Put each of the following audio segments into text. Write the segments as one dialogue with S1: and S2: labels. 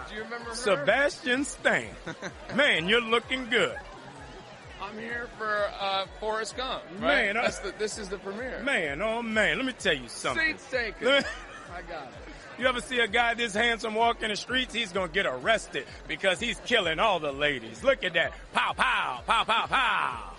S1: Do you remember her?
S2: Sebastian Stan. Man, you're looking good.
S1: I'm here for Forrest Gump. Right?
S2: Man,
S1: this is the premiere.
S2: Man, oh man, let me tell you something.
S1: Seats taken. I got it.
S2: You ever see a guy this handsome walk in the streets? He's gonna get arrested because he's killing all the ladies. Look at that. Pow, pow, pow, pow, pow.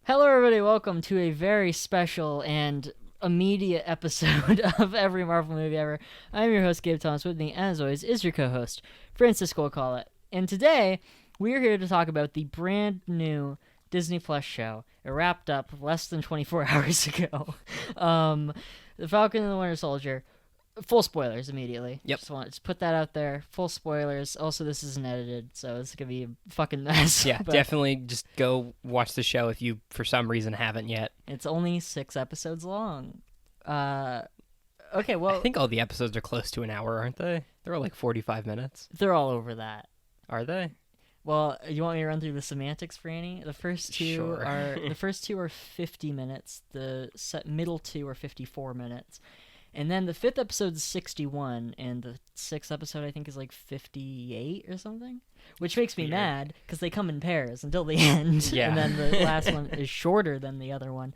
S3: Hello, everybody. Welcome to a very special and immediate episode of Every Marvel Movie Ever. I'm your host, Gabe Thomas. With me, as always, is your co-host, Francisco Collett. And today, we're here to talk about the brand new Disney Plus show. It wrapped up less than 24 hours ago. The Falcon and the Winter Soldier. Full spoilers immediately.
S4: Yep.
S3: Just put that out there. Full spoilers. Also, this isn't edited, so it's going to be a fucking mess.
S4: Yeah, definitely just go watch the show if you, for some reason, haven't yet.
S3: It's only 6 episodes long. Okay, well...
S4: I think all the episodes are close to an hour, aren't they? They're all like 45 minutes.
S3: They're all over that.
S4: Are they?
S3: Well, you want me to run through the semantics, Franny? The first two
S4: Sure.
S3: are 50 minutes. The middle two are 54 minutes. And then the 5th episode is 61, and the 6th episode, I think, is like 58 or something. Which makes me mad, because they come in pairs until the end.
S4: Yeah.
S3: And then the last one is shorter than the other one.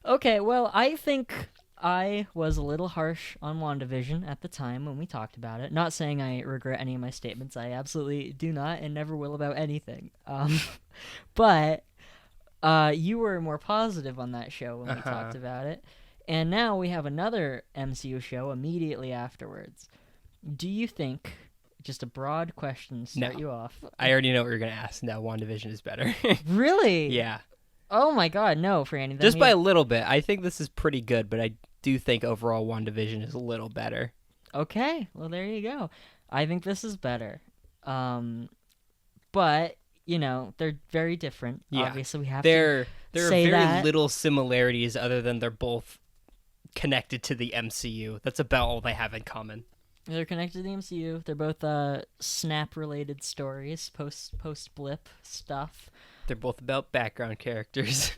S3: Okay, well, I think I was a little harsh on WandaVision at the time when we talked about it. Not saying I regret any of my statements. I absolutely do not and never will about anything. But you were more positive on that show when we talked about it. And now we have another MCU show immediately afterwards. Do you think, just a broad question to start you off.
S4: I already know what you're going to ask. No, WandaVision is better.
S3: Really?
S4: Yeah.
S3: Oh my god, no, Franny.
S4: Just by a little bit. I think this is pretty good, but I do think overall WandaVision is a little better.
S3: Okay, well there you go. I think this is better. But, you know, they're very different.
S4: Yeah.
S3: Obviously, we have
S4: There
S3: to
S4: are
S3: say
S4: very
S3: that.
S4: little similarities other than they're both connected to the MCU. That's about all they have in common.
S3: They're connected to the MCU. They're both Snap-related stories, post-blip stuff.
S4: They're both about background characters.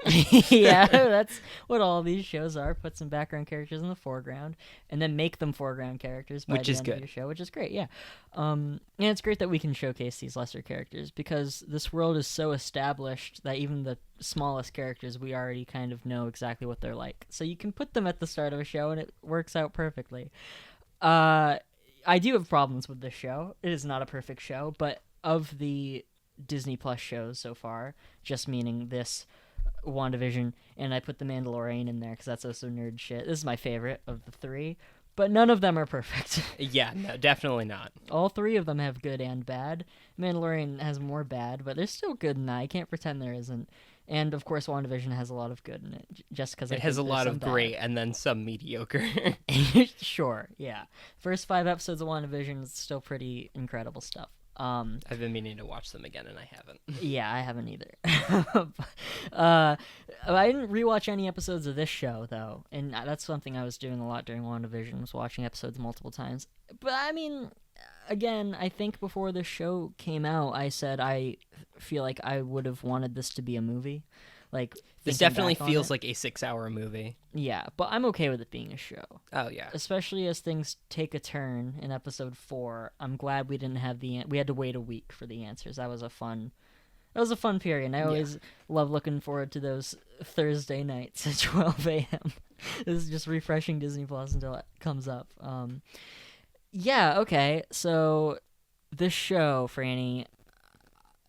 S3: Yeah, that's what all these shows are. Put some background characters in the foreground, and then make them foreground characters by the end of your show, which is great, yeah. And it's great that we can showcase these lesser characters, because this world is so established that even the smallest characters, we already kind of know exactly what they're like. So you can put them at the start of a show, and it works out perfectly. I do have problems with this show. It is not a perfect show, but of the Disney Plus shows so far, just meaning this, WandaVision, and I put The Mandalorian in there because that's also nerd shit. This is my favorite of the 3, but none of them are perfect.
S4: Yeah, no, definitely not.
S3: All 3 of them have good and bad. Mandalorian has more bad, but there's still good in that. I can't pretend there isn't. And of course, WandaVision has a lot of good in it, just because
S4: it has a lot of great and then some mediocre.
S3: Sure, yeah. First 5 episodes of WandaVision is still pretty incredible stuff.
S4: I've been meaning to watch them again, and I haven't.
S3: Yeah, I haven't either. I didn't rewatch any episodes of this show, though, and that's something I was doing a lot during WandaVision, was watching episodes multiple times. But, I mean, again, I think before the show came out, I said I feel like I would have wanted this to be a movie. Like,
S4: this definitely feels like a 6-hour movie.
S3: Yeah, but I'm okay with it being a show.
S4: Oh yeah,
S3: especially as things take a turn in episode 4. I'm glad we didn't have we had to wait a week for the answers. That was a fun period. And I always love looking forward to those Thursday nights at 12 a.m. This is just refreshing Disney Plus until it comes up. Yeah, okay. So this show, Franny,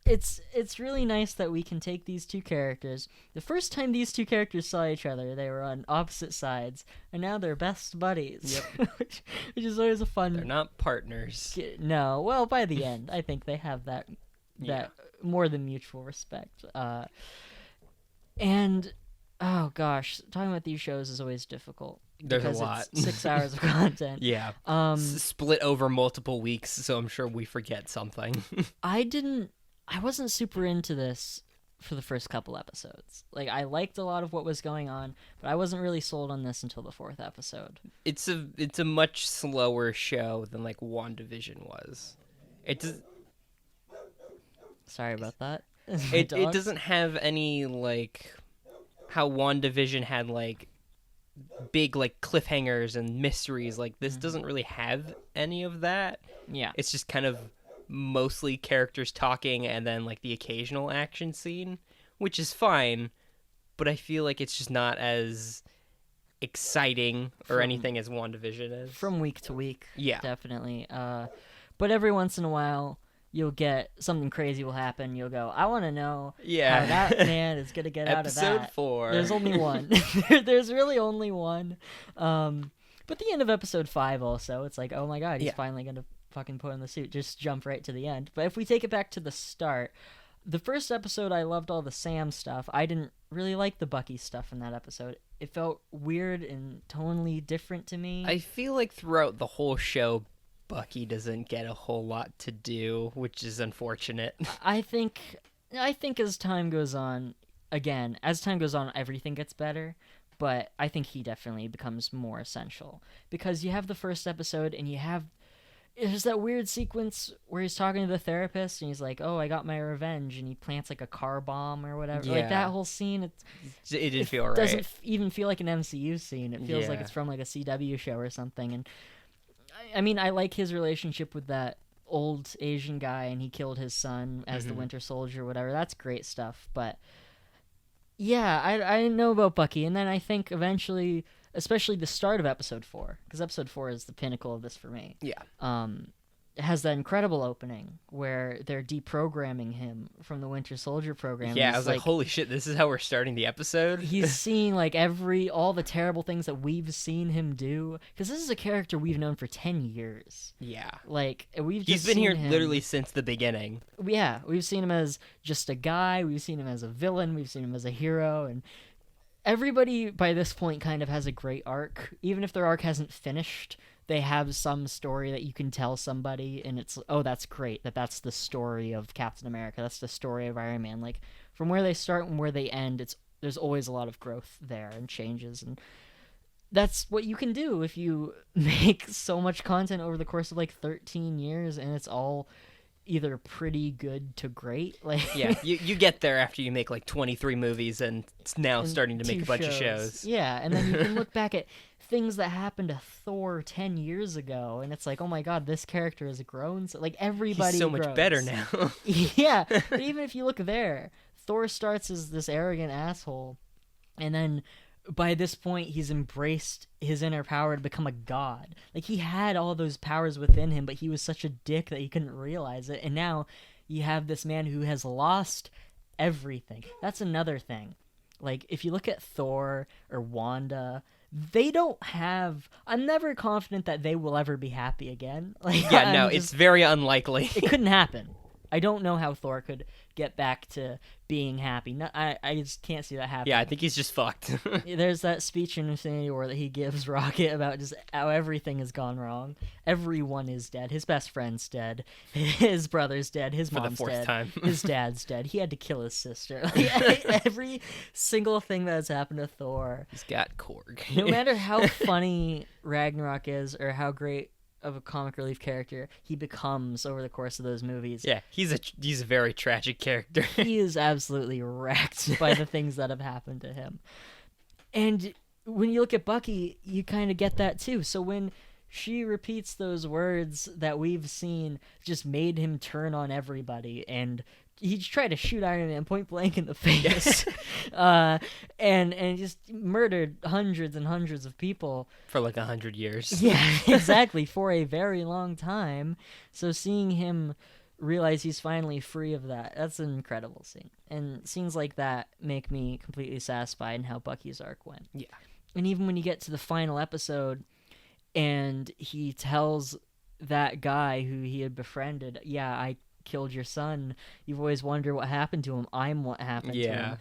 S3: it's really nice that we can take these two characters. The first time these two characters saw each other, they were on opposite sides, and now they're best buddies.
S4: Yep.
S3: which is always a fun...
S4: They're not partners.
S3: No, well, by the end, I think they have that more than mutual respect. And, oh gosh, talking about these shows is always difficult.
S4: There's a lot.
S3: It's 6 hours of content.
S4: Yeah. Split over multiple weeks, so I'm sure we forget something.
S3: I wasn't super into this for the first couple episodes. Like, I liked a lot of what was going on, but I wasn't really sold on this until the 4th episode.
S4: It's a much slower show than like WandaVision was.
S3: Sorry about that.
S4: It doesn't have any like how WandaVision had like big like cliffhangers and mysteries. Like this doesn't really have any of that.
S3: Yeah.
S4: It's just kind of mostly characters talking and then like the occasional action scene, which is fine, but I feel like it's just not as exciting or anything as WandaVision is.
S3: From week to week.
S4: Yeah.
S3: Definitely. But every once in a while you'll get something crazy will happen. You'll go, I want to know how that man is going to get out of that.
S4: Episode 4.
S3: There's only one. There's really only one. But the end of episode 5 also, it's like, oh my god, he's finally going to fucking put on the suit. Just jump right to the end. But if we take it back to the start, the first episode I loved all the Sam stuff. I didn't really like the Bucky stuff in that episode. It felt weird and tonally different to me.
S4: I feel like throughout the whole show, Bucky doesn't get a whole lot to do, which is unfortunate.
S3: I think as time goes on, everything gets better, but I think he definitely becomes more essential. Because you have the first episode, and there's that weird sequence where he's talking to the therapist, and he's like, oh, I got my revenge, and he plants like a car bomb or whatever.
S4: Yeah.
S3: Like that whole scene,
S4: it didn't feel right.
S3: It doesn't even feel like an MCU scene. It feels like it's from like a CW show or something. And I mean, I like his relationship with that old Asian guy, and he killed his son as the Winter Soldier, whatever. That's great stuff. But yeah, I didn't know about Bucky, and then I think eventually, especially the start of episode 4, because episode 4 is the pinnacle of this for me.
S4: Yeah.
S3: It has that incredible opening where they're deprogramming him from the Winter Soldier program.
S4: Yeah, I was like, holy shit, this is how we're starting the episode?
S3: He's seeing like all the terrible things that we've seen him do, because this is a character we've known for 10 years.
S4: Yeah.
S3: Like,
S4: he's been here literally since the beginning.
S3: Yeah, we've seen him as just a guy, we've seen him as a villain, we've seen him as a hero, and everybody by this point kind of has a great arc. Even if their arc hasn't finished, they have some story that you can tell somebody, and it's, oh, that's great, that's the story of Captain America, that's the story of Iron Man. Like, from where they start and where they end, there's always a lot of growth there and changes, and that's what you can do if you make so much content over the course of like 13 years, and it's all either pretty good to great. Like,
S4: yeah, you get there after you make like 23 movies, and it's now starting to make a bunch of shows.
S3: Yeah, and then you can look back at things that happened to Thor 10 years ago, and it's like, oh my god, this character has grown. So, like, everybody
S4: He's so
S3: grows.
S4: much better now.
S3: Yeah, but even if you look there, Thor starts as this arrogant asshole, and then by this point he's embraced his inner power to become a god. Like, he had all those powers within him, but he was such a dick that he couldn't realize it, and now you have this man who has lost everything. That's another thing. Like, if you look at Thor or Wanda, they don't have... I'm never confident that they will ever be happy again. Like,
S4: yeah, no, it's very unlikely.
S3: It couldn't happen. I don't know how Thor could get back to being happy. No, I just can't see that happening.
S4: Yeah, I think he's just fucked.
S3: There's that speech in Infinity War that he gives Rocket about just how everything has gone wrong. Everyone is dead. His best friend's dead. His brother's dead. His mom's
S4: For the 4th
S3: dead.
S4: time.
S3: His dad's dead. He had to kill his sister. Like, every single thing that has happened to Thor.
S4: He's got Korg.
S3: No matter how funny Ragnarok is or how great of a comic relief character he becomes over the course of those movies.
S4: Yeah, he's a very tragic character.
S3: He is absolutely wrecked by the things that have happened to him. And when you look at Bucky, you kind of get that too. So when she repeats those words that we've seen just made him turn on everybody, and he tried to shoot Iron Man point blank in the face, and just murdered hundreds and hundreds of people
S4: for like 100 years.
S3: Yeah, exactly, for a very long time. So seeing him realize he's finally free of that's an incredible scene. And scenes like that make me completely satisfied in how Bucky's arc went.
S4: Yeah.
S3: And even when you get to the final episode, and he tells that guy who he had befriended, yeah, I killed your son. You've always wondered what happened to him. I'm what happened to him.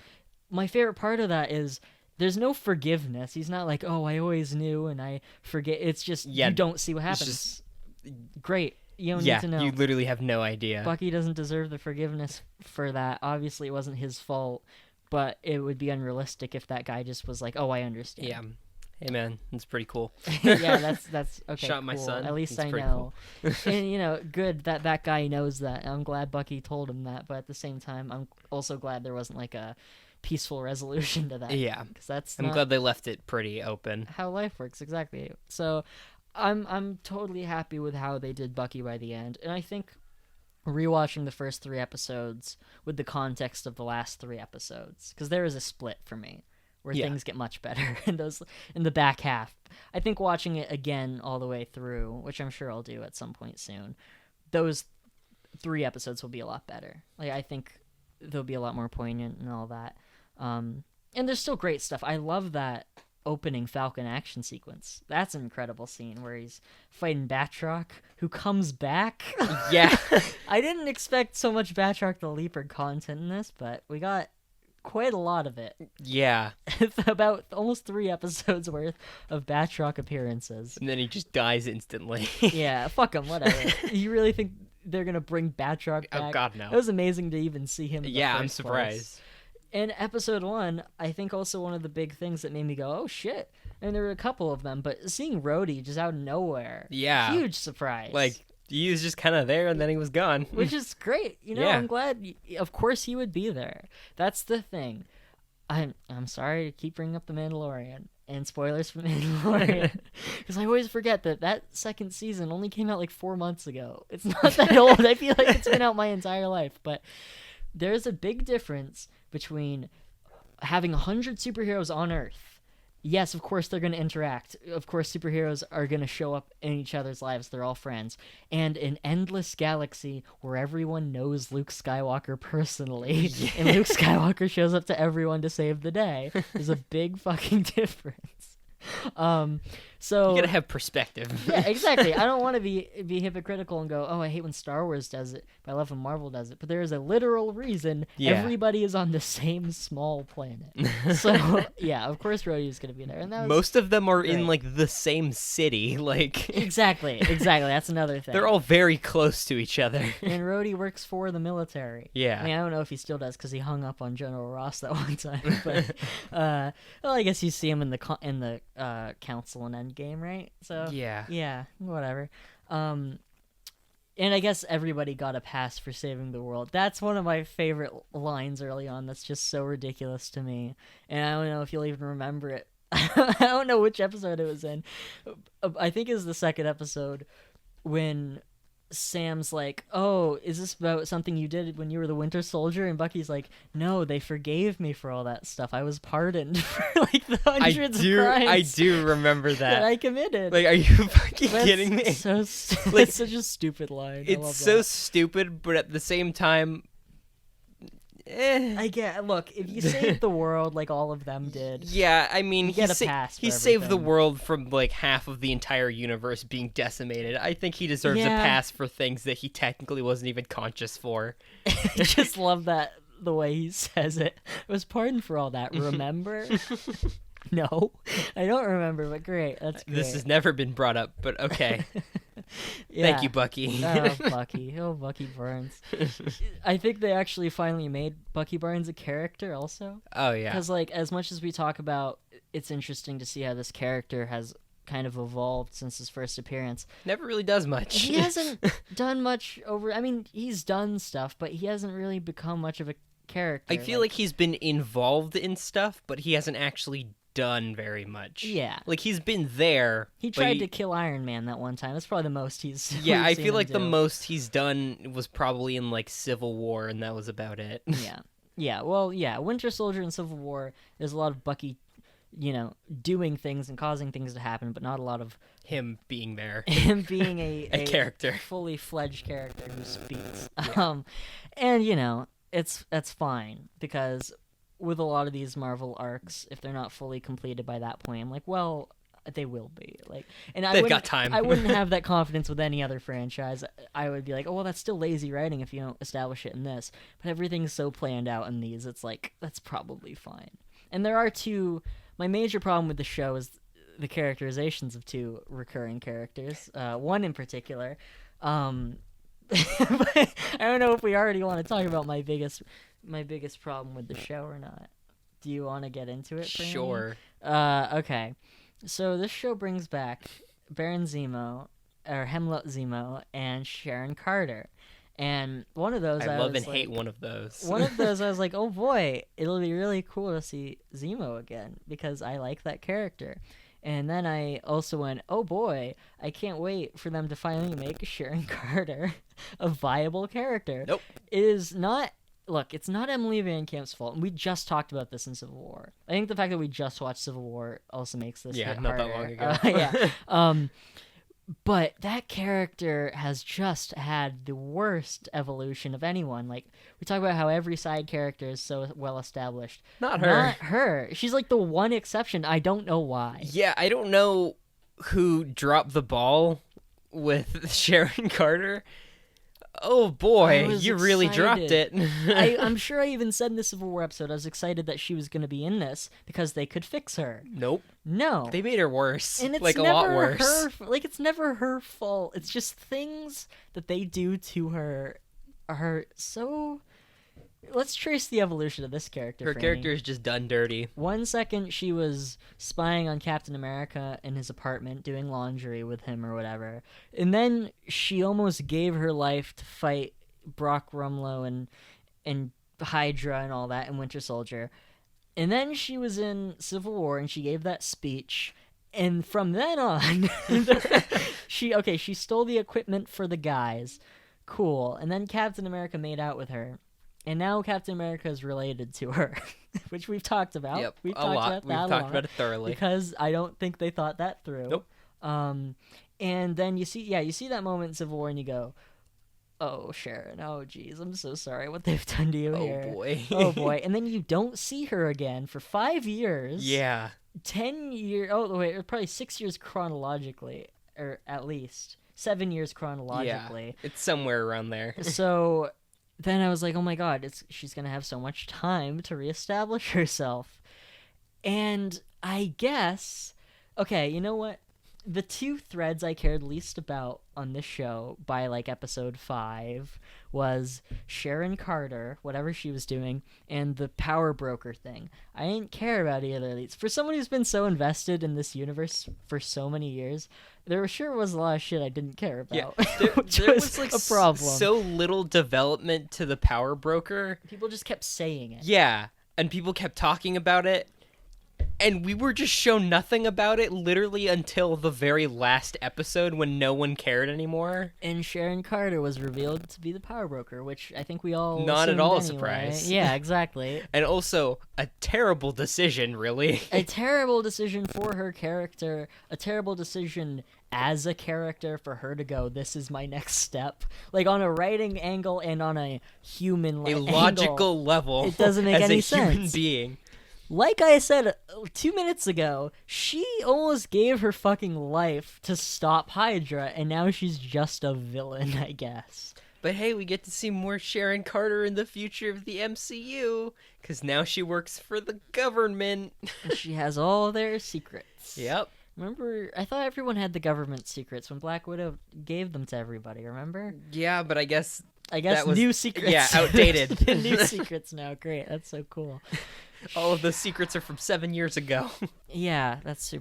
S3: My favorite part of that is there's no forgiveness. He's not like, oh, I always knew and I forget. It's just you don't see what happens. Great. You don't need to know.
S4: You literally have no idea.
S3: Bucky doesn't deserve the forgiveness for that. Obviously, it wasn't his fault, but it would be unrealistic if that guy just was like, oh, I understand.
S4: Yeah. Hey man, that's pretty cool.
S3: Yeah, that's okay.
S4: Shot my
S3: cool.
S4: son.
S3: At least
S4: that's
S3: I
S4: pretty
S3: know.
S4: Cool.
S3: And good that guy knows that. I'm glad Bucky told him that, but at the same time, I'm also glad there wasn't like a peaceful resolution to that.
S4: Yeah,
S3: because
S4: I'm glad they left it pretty open.
S3: How life works, exactly. So, I'm totally happy with how they did Bucky by the end, and I think rewatching the first 3 episodes with the context of the last 3 episodes, because there is a split for me where things get much better in the back half. I think watching it again all the way through, which I'm sure I'll do at some point soon, those 3 episodes will be a lot better. Like, I think they'll be a lot more poignant and all that. And there's still great stuff. I love that opening Falcon action sequence. That's an incredible scene where he's fighting Batroc, who comes back.
S4: Yeah.
S3: I didn't expect so much Batroc the Leaper content in this, but we got quite a lot of it.
S4: Yeah.
S3: It's about almost 3 episodes worth of Batroc appearances.
S4: And then he just dies instantly.
S3: Yeah, fuck him, whatever. You really think they're gonna bring Batroc back?
S4: Oh god, no.
S3: It was amazing to even see him in the
S4: I'm
S3: first
S4: surprised.
S3: place. In episode 1, I think also one of the big things that made me go, oh shit. And there were a couple of them, but seeing Rhodey just out of nowhere, huge surprise.
S4: Like, he was just kind of there and then he was gone.
S3: Which is great. You know, I'm glad, of course he would be there. That's the thing. I'm sorry to keep bringing up The Mandalorian and spoilers for Mandalorian, because I always forget that second season only came out like 4 months ago. It's not that old. I feel like it's been out my entire life, but there's a big difference between having 100 superheroes on Earth. Yes, of course they're going to interact. Of course superheroes are going to show up in each other's lives. They're all friends. And an endless galaxy where everyone knows Luke Skywalker personally. And Luke Skywalker shows up to everyone to save the day. There's a big fucking difference. So
S4: you gotta have perspective.
S3: Yeah, exactly. I don't want to be hypocritical and go, oh, I hate when Star Wars does it, but I love when Marvel does it. But there is a literal reason everybody is on the same small planet. So yeah, of course Rhodey is gonna be there, and that was
S4: most of them are in like the same city. Like
S3: exactly. That's another thing.
S4: They're all very close to each other.
S3: And Rhodey works for the military.
S4: Yeah.
S3: I mean, I don't know if he still does because he hung up on General Ross that one time. But well, I guess you see him in the council in Endgame, right? So yeah, whatever. And I guess everybody got a pass for saving the world. That's one of my favorite lines early on. That's just so ridiculous to me, and I don't know if you'll even remember it. I don't know which episode it was in. I think it was the second episode when Sam's like, oh, is this about something you did when you were the Winter Soldier? And Bucky's like, no, they forgave me for all that stuff. I was pardoned for like the hundreds of crimes
S4: I do remember that
S3: I committed.
S4: Like, are you fucking kidding me?
S3: That's such a stupid line.
S4: It's so stupid, but at the same time,
S3: I get. Look, if you save the world like all of them did,
S4: yeah, I mean,
S3: you get a pass.
S4: He saved the world from like half of the entire universe being decimated. I think he deserves a pass for things that he technically wasn't even conscious for.
S3: I just love that the way he says it. I was pardoned for all that. Remember? No, I don't remember. But great. That's great.
S4: This has never been brought up, but okay. Thank you, Bucky.
S3: Oh, Bucky. Oh, Bucky Barnes. I think they actually finally made Bucky Barnes a character also.
S4: Oh, yeah.
S3: Because, like, as much as we talk about, it's interesting to see how this character has kind of evolved since his first appearance.
S4: Never really does much.
S3: He hasn't done much I mean, he's done stuff, but he hasn't really become much of a character.
S4: I feel like he's been involved in stuff, but he hasn't actually done very much.
S3: Yeah.
S4: Like, he's been there.
S3: He tried to kill Iron Man that one time. That's probably the most he's
S4: Yeah, I
S3: seen
S4: feel like
S3: him
S4: the
S3: do.
S4: most he's done was probably in, like, Civil War, and that was about it.
S3: Yeah. Yeah, well, yeah, Winter Soldier and Civil War, there's a lot of Bucky, you know, doing things and causing things to happen, but not a lot of
S4: him being there.
S3: Him being a
S4: character.
S3: Fully fledged character who speaks.
S4: Yeah.
S3: And, you know, that's fine, because with a lot of these Marvel arcs, if they're not fully completed by that point, I'm like, well, they will be. Like, and
S4: they've got time.
S3: I wouldn't have that confidence with any other franchise. I would be like, oh, well, that's still lazy writing if you don't establish it in this. But everything's so planned out in these, it's like, that's probably fine. And there are my major problem with the show is the characterizations of 2 recurring characters. One in particular. I don't know if we already want to talk about my biggest problem with the show or not. Do you want to get into it, Brandon?
S4: Sure.
S3: Okay. So this show brings back Baron Zemo, or Hemlock Zemo, and Sharon Carter. And one of those,
S4: I love and hate one of those.
S3: One of those, I was like, oh boy, it'll be really cool to see Zemo again because I like that character. And then I also went, oh boy, I can't wait for them to finally make Sharon Carter a viable character.
S4: Nope.
S3: It is not. Look, it's not Emily Van Camp's fault, and we just talked about this in Civil War. I think the fact that we just watched Civil War also makes this hit
S4: not
S3: harder.
S4: that long ago.
S3: But that character has just had the worst evolution of anyone. Like, we talk about how every side character is so well established.
S4: Not her.
S3: Not her. She's like the one exception. I don't know why.
S4: Yeah, I don't know who dropped the ball with Sharon Carter. Oh boy, you really dropped it.
S3: I'm sure I even said in the Civil War episode I was excited that she was going to be in this because they could fix her.
S4: Nope.
S3: No.
S4: They made her worse.
S3: And it's
S4: like, a
S3: never
S4: lot worse.
S3: It's never her fault. It's just things that they do to her are so... Let's trace the evolution of this character.
S4: Her character is just done dirty.
S3: 1 second she was spying on Captain America in his apartment, doing laundry with him or whatever. And then she almost gave her life to fight Brock Rumlow and Hydra and all that and Winter Soldier. And then she was in Civil War and she gave that speech. And from then on, she stole the equipment for the guys. Cool. And then Captain America made out with her. And now Captain America is related to her, which we've talked about.
S4: Yep,
S3: we've
S4: a lot. We've talked about it thoroughly.
S3: Because I don't think they thought that through.
S4: Nope.
S3: And then you see that moment in Civil War and you go, oh, Sharon, oh, geez, I'm so sorry what they've done to you here.
S4: Oh, boy.
S3: Oh, boy. And then you don't see her again for 5 years.
S4: Yeah.
S3: 10 years. Oh, wait, probably 6 years chronologically, or at least 7 years chronologically.
S4: Yeah, it's somewhere around there.
S3: So... Then I was like, oh my god, she's going to have so much time to reestablish herself. And I guess, okay, you know what? The two threads I cared least about on this show by like episode 5 was Sharon Carter, whatever she was doing, and the power broker thing. I didn't care about either of these. For someone who's been so invested in this universe for so many years, there sure was a lot of shit I didn't care about.
S4: Yeah, there was like
S3: a problem.
S4: So little development to the power broker.
S3: People just kept saying it.
S4: Yeah, and people kept talking about it. And we were just shown nothing about it literally until the very last episode when no one cared anymore.
S3: And Sharon Carter was revealed to be the power broker, which I think we all
S4: not at all
S3: anyway.
S4: A surprise.
S3: Yeah, exactly.
S4: And also a terrible decision, really.
S3: A terrible decision for her character. A terrible decision as a character for her to go, this is my next step. Like on a writing angle and on a human
S4: a logical level.
S3: It doesn't make any sense.
S4: As a human being.
S3: Like I said 2 minutes ago, she almost gave her fucking life to stop Hydra, and now she's just a villain, I guess.
S4: But hey, we get to see more Sharon Carter in the future of the MCU, because now she works for the government.
S3: She has all their secrets.
S4: Yep.
S3: Remember, I thought everyone had the government secrets when Black Widow gave them to everybody, remember?
S4: Yeah, but I guess
S3: that was, new secrets.
S4: Yeah, outdated.
S3: The new secrets now. Great, that's so cool.
S4: All of the secrets are from 7 years ago.
S3: Yeah, that's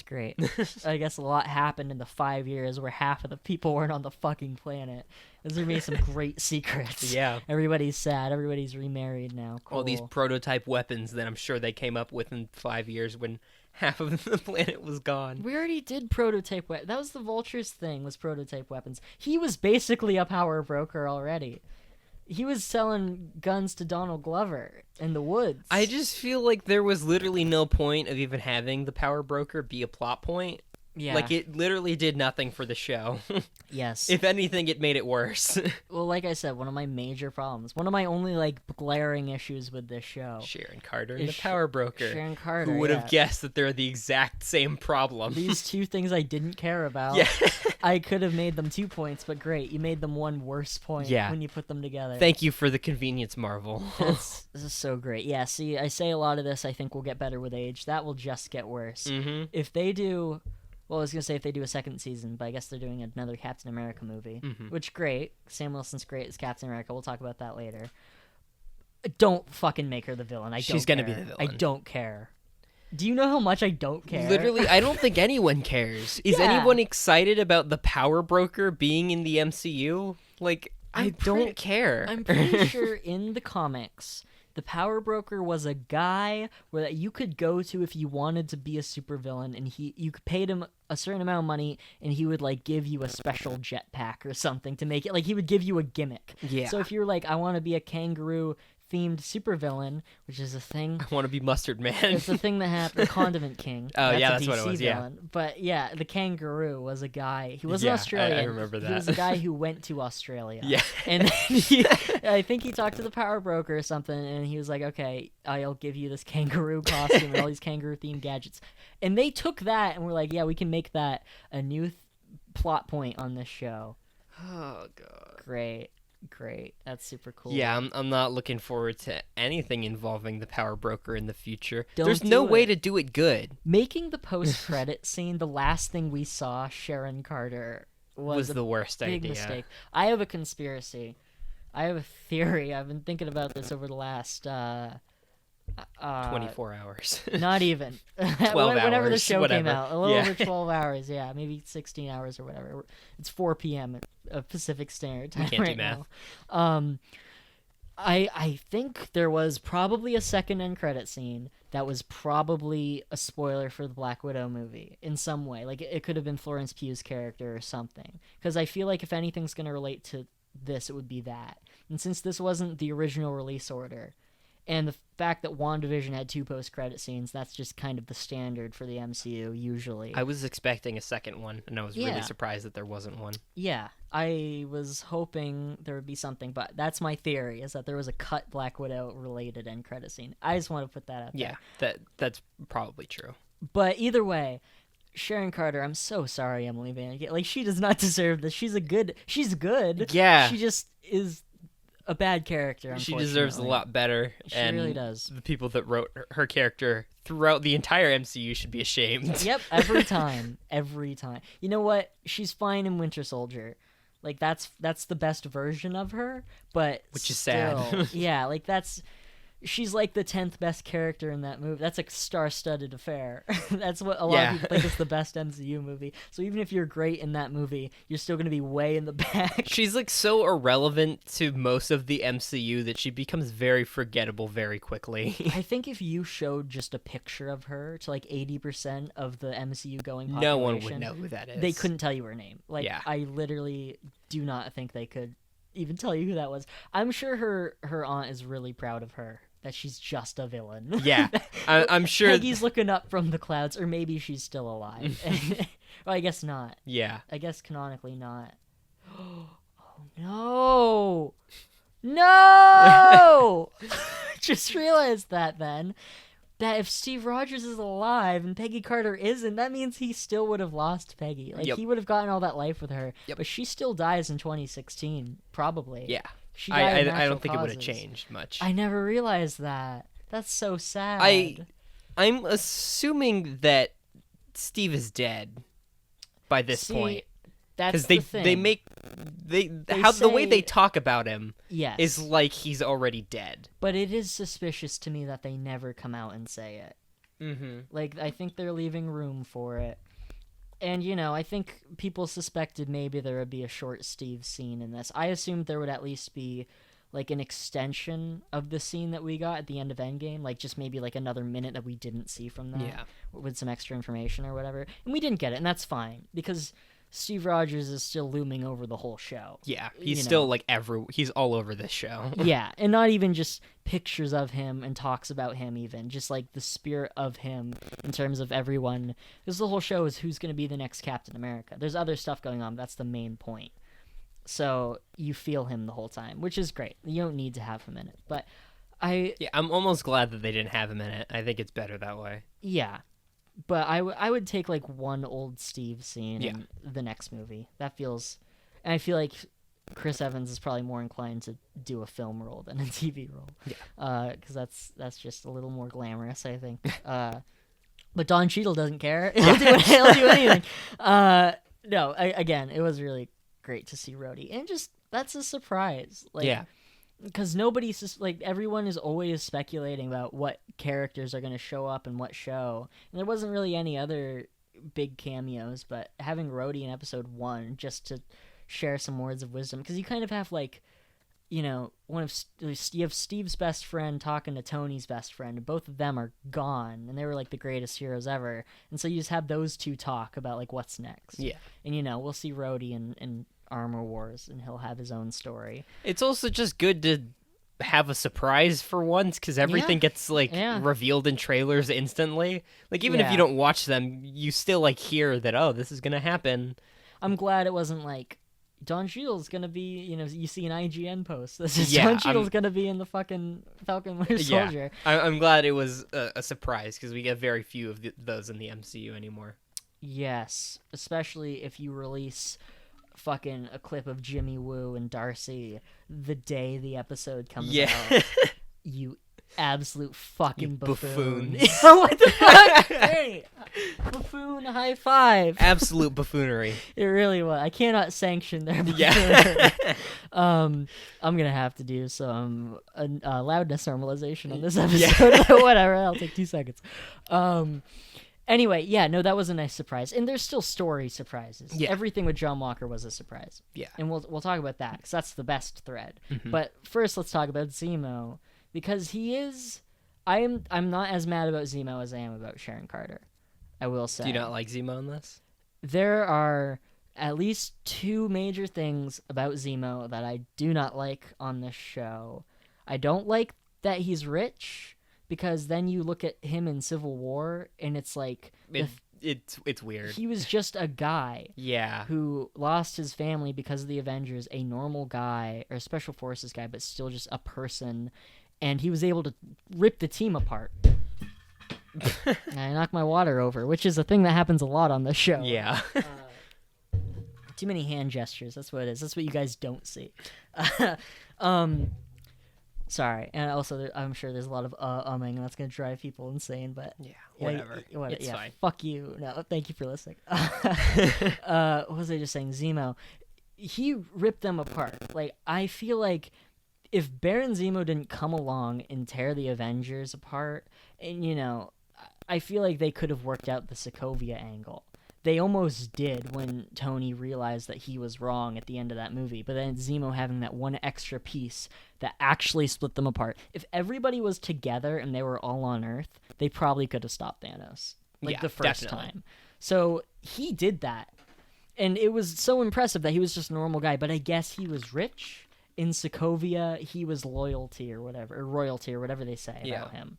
S3: great. I guess a lot happened in the 5 years where half of the people weren't on the fucking planet. Those are made some great secrets.
S4: Yeah.
S3: Everybody's sad. Everybody's remarried now. Cool.
S4: All these prototype weapons that I'm sure they came up with in 5 years when half of the planet was gone.
S3: We already did prototype weapons. That was the Vulture's thing, was prototype weapons. He was basically a power broker already. He was selling guns to Donald Glover in the woods.
S4: I just feel like there was literally no point of even having the power broker be a plot point.
S3: Yeah.
S4: Like, it literally did nothing for the show.
S3: Yes.
S4: If anything, it made it worse.
S3: Well, like I said, one of my major problems, one of my only, like, glaring issues with this show.
S4: Sharon Carter and the power broker.
S3: Sharon Carter,
S4: who would have guessed that they're the exact same problem.
S3: These two things I didn't care about.
S4: Yeah.
S3: I could have made them 2 points, but great. You made them one worse point when you put them together.
S4: Thank you for the convenience, Marvel.
S3: This is so great. Yeah, see, I say a lot of this I think will get better with age. That will just get worse.
S4: Mm-hmm.
S3: If they do... Well, I was going to say if they do a second season, but I guess they're doing another Captain America movie, which, great. Sam Wilson's great as Captain America. We'll talk about that later. Don't fucking make her the villain.
S4: She's going to be the villain.
S3: I don't care. Do you know how much I don't care?
S4: Literally, I don't think anyone cares. Is anyone excited about the power broker being in the MCU? Like, I don't care.
S3: I'm pretty sure in the comics, the Power Broker was a guy that you could go to if you wanted to be a supervillain, and you paid him a certain amount of money, and he would like give you a special jetpack or something to make it like he would give you a gimmick.
S4: Yeah.
S3: So if you were like, I want to be a kangaroo themed supervillain, which is a thing.
S4: I want to be Mustard Man.
S3: It's a thing that happened. Condiment King.
S4: Oh, yeah,
S3: that's
S4: that's what it was, yeah.
S3: villain. But yeah, the kangaroo was a guy. He wasn't Australian.
S4: I remember that.
S3: He was a guy who went to Australia.
S4: Yeah.
S3: And then I think he talked to the Power Broker or something, and he was like, okay, I'll give you this kangaroo costume and all these kangaroo-themed gadgets. And they took that and were like, yeah, we can make that a new plot point on this show.
S4: Oh, God.
S3: Great. That's super cool.
S4: Yeah, I'm not looking forward to anything involving the Power Broker in the future.
S3: Don't
S4: There's
S3: do
S4: no way
S3: it.
S4: to do it good.
S3: Making the post-credit scene the last thing we saw Sharon Carter was
S4: the worst
S3: big
S4: idea.
S3: mistake. I have a conspiracy. I have a theory. I've been thinking about this over the last
S4: 24 hours.
S3: Not even
S4: 12
S3: whenever the
S4: hours,
S3: show
S4: whatever.
S3: came out, a little
S4: Yeah.
S3: over 12 hours. Yeah, maybe 16 hours or whatever. It's 4 p.m. at Pacific Standard Time
S4: can't do
S3: right
S4: math.
S3: now. I think there was probably a second end credit scene that was probably a spoiler for the Black Widow movie in some way. Like it could have been Florence Pugh's character or something. Because I feel like if anything's going to relate to this, it would be that. And since this wasn't the original release order, and the fact that WandaVision had 2 post-credit scenes, that's just kind of the standard for the MCU usually.
S4: I was expecting a second one, and I was really
S3: Yeah.
S4: surprised that there wasn't one.
S3: Yeah, I was hoping there would be something, but that's my theory, is that there was a cut Black Widow-related end credit scene. I just want to put that out there.
S4: Yeah, that's probably true.
S3: But either way, Sharon Carter, I'm so sorry, Emily Van. Like, she does not deserve this. She's good.
S4: Yeah.
S3: She just is a bad character,
S4: She deserves a lot better.
S3: She
S4: and
S3: really does.
S4: The people that wrote her character throughout the entire MCU should be ashamed.
S3: Yep, every time. You know what? She's fine in Winter Soldier. Like that's the best version of her, but
S4: Which is
S3: still,
S4: sad.
S3: Yeah, like she's like the 10th best character in that movie. That's a star-studded affair. That's what a lot of people think is the best MCU movie. So even if you're great in that movie, you're still going to be way in the back.
S4: She's like so irrelevant to most of the MCU that she becomes very forgettable very quickly.
S3: I think if you showed just a picture of her to like 80% of the MCU going population,
S4: No one would know who that is.
S3: They couldn't tell you her name. Like,
S4: Yeah.
S3: I literally do not think they could even tell you who that was. I'm sure her aunt is really proud of her, that she's just a villain.
S4: Yeah, I'm sure.
S3: Peggy's looking up from the clouds, or maybe she's still alive. Well, I guess not.
S4: Yeah.
S3: I guess canonically not. Oh, no! No! Just realized that then. That if Steve Rogers is alive and Peggy Carter isn't, that means he still would have lost Peggy. Like,
S4: Yep.
S3: he would have gotten all that life with her.
S4: Yep.
S3: But she still dies in 2016, probably.
S4: Yeah.
S3: She died of
S4: I
S3: natural
S4: don't think it would have
S3: causes.
S4: changed much.
S3: I never realized that. That's so sad.
S4: I'm assuming that Steve is dead by this
S3: See,
S4: point.
S3: That's
S4: Because
S3: the thing.
S4: the way
S3: say-
S4: they talk about him
S3: Yes.
S4: is like he's already dead.
S3: But it is suspicious to me that they never come out and say it.
S4: Mm-hmm.
S3: Like, I think they're leaving room for it. And, I think people suspected maybe there would be a short Steve scene in this. I assumed there would at least be, like, an extension of the scene that we got at the end of Endgame. Like, just maybe, like, another minute that we didn't see from that.
S4: Yeah.
S3: With some extra information or whatever. And we didn't get it, and that's fine. Because Steve Rogers is still looming over the whole show.
S4: Yeah, he's
S3: You
S4: still
S3: know.
S4: like he's all over this show.
S3: Yeah, and not even just pictures of him and talks about him even, just like the spirit of him in terms of everyone. Because the whole show is who's going to be the next Captain America. There's other stuff going on, but that's the main point. So you feel him the whole time, which is great. You don't need to have him in it. But
S4: Yeah, I'm almost glad that they didn't have him in it. I think it's better that way.
S3: Yeah. But I would take like one old Steve scene
S4: Yeah.
S3: in the next movie. That feels... And I feel like Chris Evans is probably more inclined to do a film role than a TV role.
S4: Yeah.
S3: Because that's just a little more glamorous, I think. But Don Cheadle doesn't care. He'll do anything. No, again, it was really great to see Rhodey. And just, that's a surprise. Like,
S4: Yeah.
S3: Because nobody's just, like, everyone is always speculating about what characters are going to show up in what show. And there wasn't really any other big cameos, but having Rhodey in episode 1 just to share some words of wisdom, because you kind of have like, you know, you have Steve's best friend talking to Tony's best friend, and both of them are gone, and they were like the greatest heroes ever, and so you just have those two talk about like what's next.
S4: Yeah.
S3: And you know, we'll see Rhodey in Armor Wars, and he'll have his own story.
S4: It's also just good to have a surprise for once, because everything gets like revealed in trailers instantly. Like even if you don't watch them, you still like hear that, oh, this is gonna happen.
S3: I'm glad it wasn't like Don Cheadle's gonna be, you know, you see an IGN post. This is Don Cheadle's gonna be in the fucking Falcon Winter Soldier.
S4: I'm glad it was a surprise, because we get very few of those in the MCU anymore.
S3: Yes, especially if you release fucking a clip of Jimmy Woo and Darcy the day the episode comes out. You absolute fucking buffoon. What the fuck? Hey, buffoon high five.
S4: Absolute buffoonery.
S3: It really was. I cannot sanction their buffoonery. I'm gonna have to do some loudness normalization on this episode. Whatever, I'll take 2 seconds. Anyway, no, that was a nice surprise, and there's still story surprises. Yeah. Everything with John Walker was a surprise. Yeah, and we'll talk about that, because that's the best thread. Mm-hmm. But first, let's talk about Zemo, because he is. I'm not as mad about Zemo as I am about Sharon Carter. I will say.
S4: Do you not like Zemo in this?
S3: There are at least 2 major things about Zemo that I do not like on this show. I don't like that he's rich, because then you look at him in Civil War, and it's like
S4: it's weird.
S3: He was just a guy, who lost his family because of the Avengers, a normal guy or a special forces guy, but still just a person, and he was able to rip the team apart. I knocked my water over, which is a thing that happens a lot on this show.
S4: Yeah.
S3: Too many hand gestures. That's what it is. That's what you guys don't see. Sorry, and also I'm sure there's a lot of umming, and that's gonna drive people insane. But
S4: whatever. It's fine.
S3: Fuck you. No, thank you for listening. What was I just saying? Zemo, he ripped them apart. Like, I feel like if Baron Zemo didn't come along and tear the Avengers apart, and you know, I feel like they could have worked out the Sokovia angle. They almost did when Tony realized that he was wrong at the end of that movie. But then Zemo having that one extra piece that actually split them apart. If everybody was together and they were all on Earth, they probably could have stopped Thanos. The first time. So he did that. And it was so impressive that he was just a normal guy. But I guess he was rich. In Sokovia, he was royalty or whatever they say about him.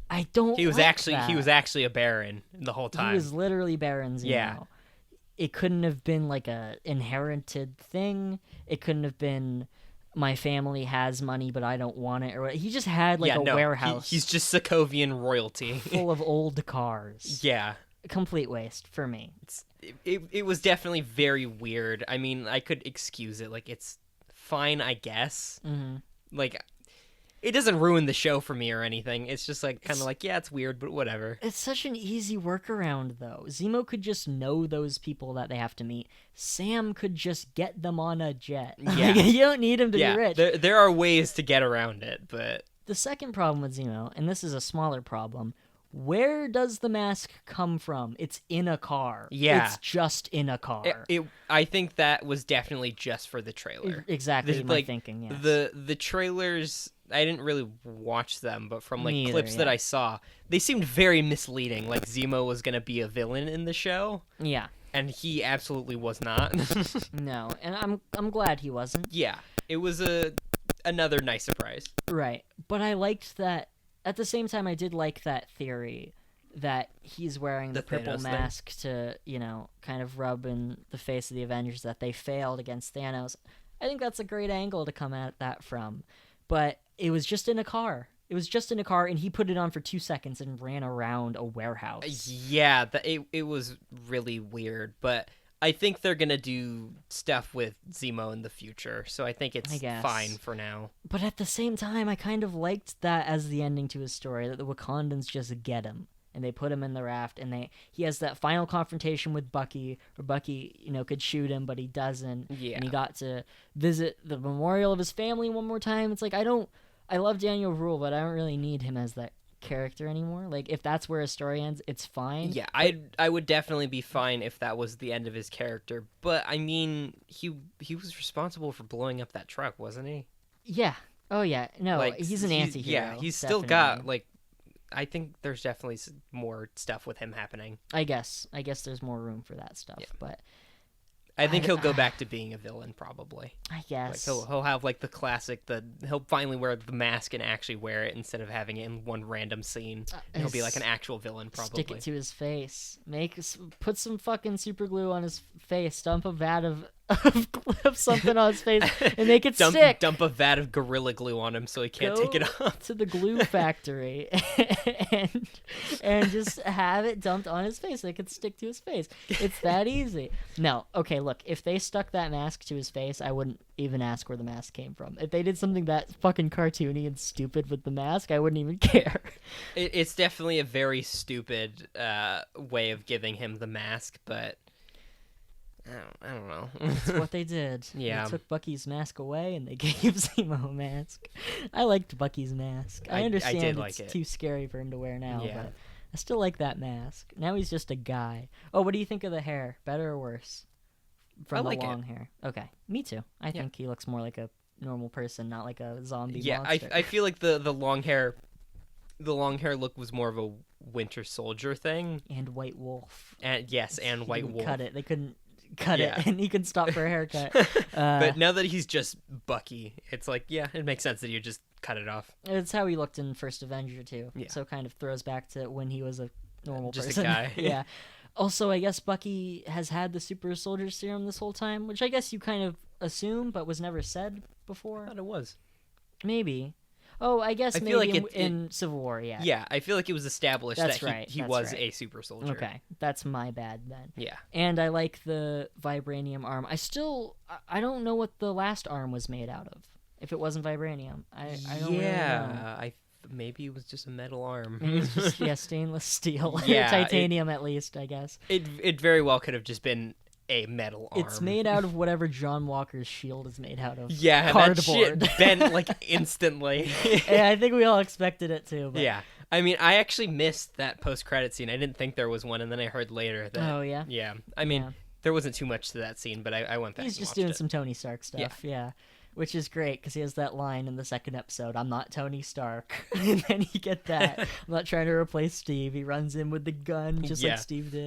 S3: I don't.
S4: He was actually a baron the whole time.
S3: He was literally Baron Zemo. Yeah. It couldn't have been like a inherited thing. It couldn't have been my family has money but I don't want it. Or he just had like warehouse.
S4: He's just Sokovian royalty,
S3: full of old cars.
S4: Yeah.
S3: Complete waste for me.
S4: It was definitely very weird. I mean, I could excuse it. Like, it's fine, I guess. Mm-hmm. Like, it doesn't ruin the show for me or anything. It's just like kind of like, it's weird, but whatever.
S3: It's such an easy workaround, though. Zemo could just know those people that they have to meet. Sam could just get them on a jet. Yeah. You don't need him to be rich.
S4: There are ways to get around it, but...
S3: The second problem with Zemo, and this is a smaller problem, where does the mask come from? It's in a car. Yeah. It's just in a car.
S4: I think that was definitely just for the trailer.
S3: Exactly my thinking, yes.
S4: The trailers... I didn't really watch them, but from like clips that I saw, they seemed very misleading. Like Zemo was going to be a villain in the show. Yeah. And he absolutely was not.
S3: No, and I'm glad he wasn't.
S4: Yeah. It was another nice surprise.
S3: Right. But I liked that at the same time I did like that theory that he's wearing the purple mask to, you know, kind of rub in the face of the Avengers that they failed against Thanos. I think that's a great angle to come at that from. But it was just in a car. And he put it on for 2 seconds and ran around a warehouse.
S4: Yeah, it was really weird. But I think they're going to do stuff with Zemo in the future. So I think it's fine for now.
S3: But at the same time, I kind of liked that as the ending to his story, that the Wakandans just get him. And they put him in the raft, and he has that final confrontation with Bucky, where Bucky, you know, could shoot him, but he doesn't. Yeah. And he got to visit the memorial of his family one more time. It's like, I love Daniel Bruhl, but I don't really need him as that character anymore. Like, if that's where his story ends, it's fine.
S4: Yeah, I would definitely be fine if that was the end of his character. But I mean, he was responsible for blowing up that truck, wasn't he?
S3: Yeah. Oh yeah. No,
S4: Like,
S3: he's an anti-hero.
S4: Yeah, he's still got like. I think there's definitely more stuff with him happening.
S3: I guess there's more room for that stuff, but
S4: I think he'll go back to being a villain, probably.
S3: I guess.
S4: Like he'll have like the classic, he'll finally wear the mask and actually wear it instead of having it in one random scene. And he'll be like an actual villain, probably.
S3: Stick it to his face. Put some fucking super glue on his face. Dump a vat of something on his face and make it stick.
S4: Dump a vat of Gorilla Glue on him so he can't take it off.
S3: To the glue factory and just have it dumped on his face so it could stick to his face. It's that easy. No, okay, look, if they stuck that mask to his face, I wouldn't even ask where the mask came from. If they did something that fucking cartoony and stupid with the mask, I wouldn't even care.
S4: It's definitely a very stupid way of giving him the mask, but I don't know.
S3: That's what they did.
S4: Yeah.
S3: They took Bucky's mask away and they gave Zemo a mask. I liked Bucky's mask. I understand
S4: did like
S3: it's too scary for him to wear now,
S4: Yeah.
S3: but I still like that mask. Now he's just a guy. Oh, what do you think of the hair? Better or worse? From the long hair. Okay. Me too. I think he looks more like a normal person, not like a zombie monster.
S4: I feel like the long hair look was more of a Winter Soldier thing.
S3: And White Wolf.
S4: And White Wolf.
S3: Cut it. They couldn't cut it, and he could stop for a haircut.
S4: But now that he's just Bucky, it's like, yeah, it makes sense that you just cut it off.
S3: It's how he looked in First Avenger too.
S4: Yeah.
S3: So it kind of throws back to when he was a normal
S4: just
S3: person.
S4: a guy.
S3: Yeah. Also, I guess Bucky has had the super soldier serum this whole time, which I guess you kind of assume, but was never said before.
S4: I thought it was.
S3: Maybe. Oh, I guess maybe like in Civil War, yeah.
S4: Yeah, I feel like it was established
S3: That's
S4: that
S3: right,
S4: he was a super soldier.
S3: Okay, that's my bad then.
S4: Yeah.
S3: And I like the vibranium arm. I don't know what the last arm was made out of. If it wasn't vibranium, I don't really know.
S4: Maybe it was just a metal arm.
S3: Maybe it's just stainless steel.
S4: Yeah,
S3: Titanium at least, I guess.
S4: It very well could have just been a metal arm.
S3: It's made out of whatever John Walker's shield is made out of.
S4: Yeah,
S3: cardboard.
S4: That shit bent like instantly.
S3: Yeah, I think we all expected it too. But...
S4: Yeah. I mean, I actually missed that post-credit scene. I didn't think there was one, and then I heard later that...
S3: Oh, yeah?
S4: Yeah. I mean, there wasn't too much to that scene, but I went back
S3: He's
S4: and
S3: just
S4: watched
S3: doing
S4: it.
S3: some Tony Stark stuff, yeah. Which is great, because he has that line in the second episode, "I'm not Tony Stark." And then you get that. I'm not trying to replace Steve. He runs in with the gun, just like Steve did.